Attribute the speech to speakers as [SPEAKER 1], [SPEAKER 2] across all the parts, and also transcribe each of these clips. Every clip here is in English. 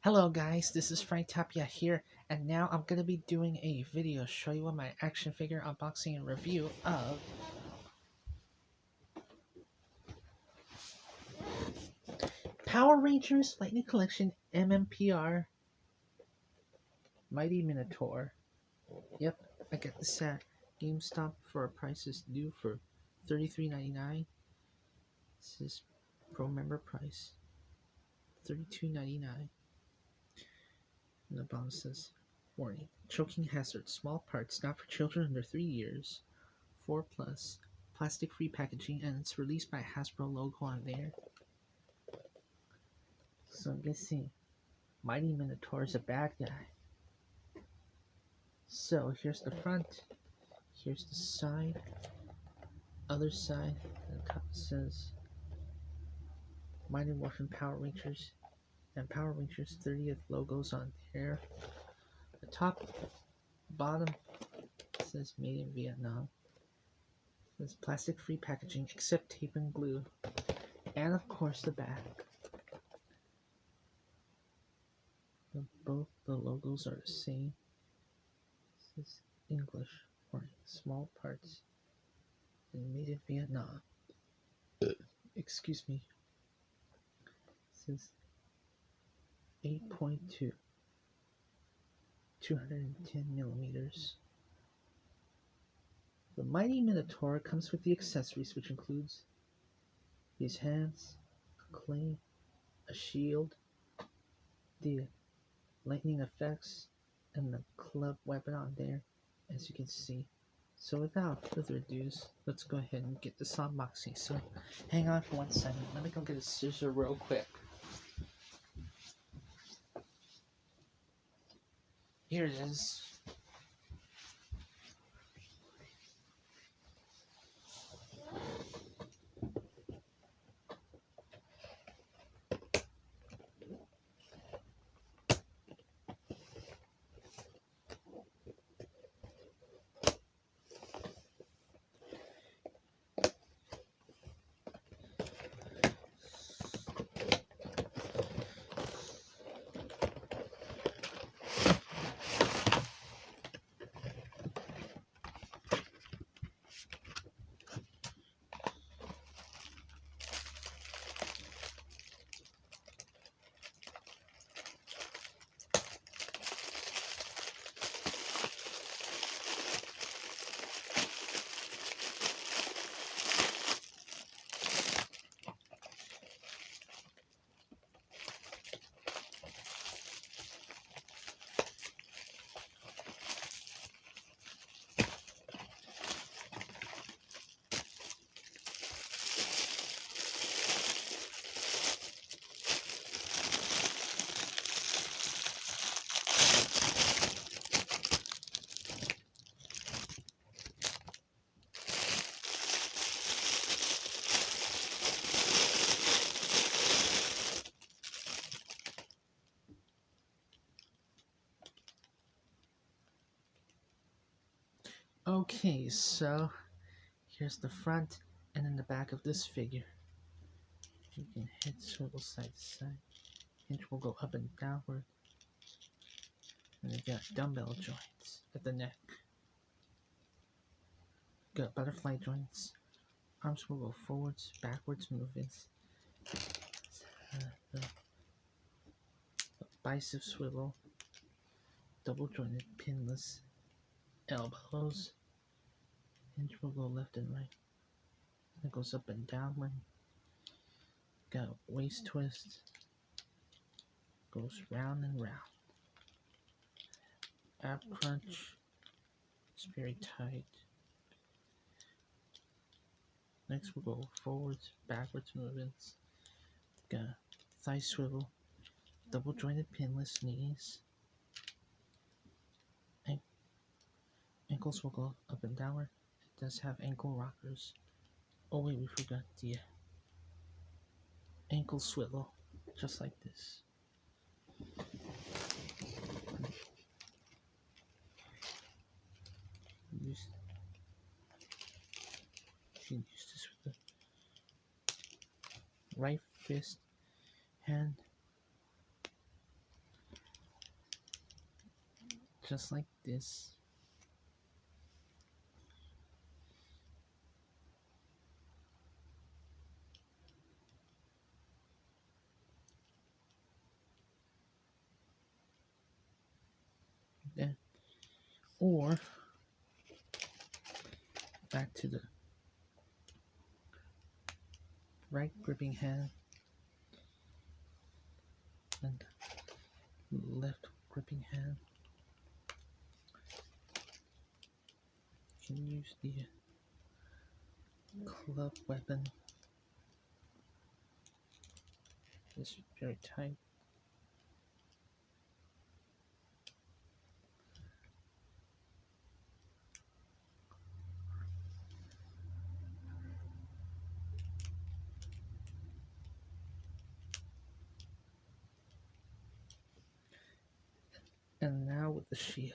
[SPEAKER 1] Hello guys, this is Frank Tapia here, and now I'm gonna be doing a video show you my action figure unboxing and review of Power Rangers Lightning Collection MMPR Mighty Minotaur. Yep, I got this at GameStop for a prices due for $33.99. This is pro member price $32.99. And the bottom says, warning, choking hazard, small parts, not for children under 3 years. 4 plus, plastic free packaging, and it's released by Hasbro logo on there. So I'm guessing Mighty Minotaur is a bad guy. So here's the front, here's the side, other side, and the top says Mighty Morphin Power Rangers and Power Rangers 30th logos on there. The top, bottom says made in Vietnam. It says plastic free packaging except tape and glue. And of course the back. Both the logos are the same. This is English for small parts and made in Vietnam. Excuse me. This is 8.2, 210 millimeters. The Mighty Minotaur comes with the accessories, which includes his hands, a clay, a shield, the lightning effects, and the club weapon on there, as you can see. So without further ado, let's go ahead and get this unboxing. So hang on for 1 second. Let me go get a scissor real quick. Here it is. Okay, so here's the front and then the back of this figure. You can hit swivel side to side. Hinge will go up and downward. And they got dumbbell joints at the neck. Got butterfly joints. Arms will go forwards, backwards movements. The bicep swivel. Double jointed pinless elbows. Hinge will go left and right. It goes up and downward. Got waist twist. Goes round and round. Ab crunch. It's very tight. Next we'll go forwards, backwards movements. Got thigh swivel. Double jointed pinless knees. Ankles will go up and downward. It does have ankle rockers. Oh wait, we forgot the ankle swivel, just like this. You can use this with the right fist, hand, just like this. Then, or back to the right gripping hand and left gripping hand. You can use the club weapon. It's very tight. And now with the shield.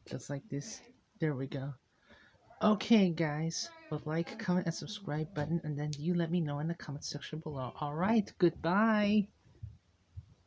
[SPEAKER 1] Just like this. There we go. Okay, guys. Well, like, comment, and subscribe button, and then you let me know in the comment section below. Alright, goodbye.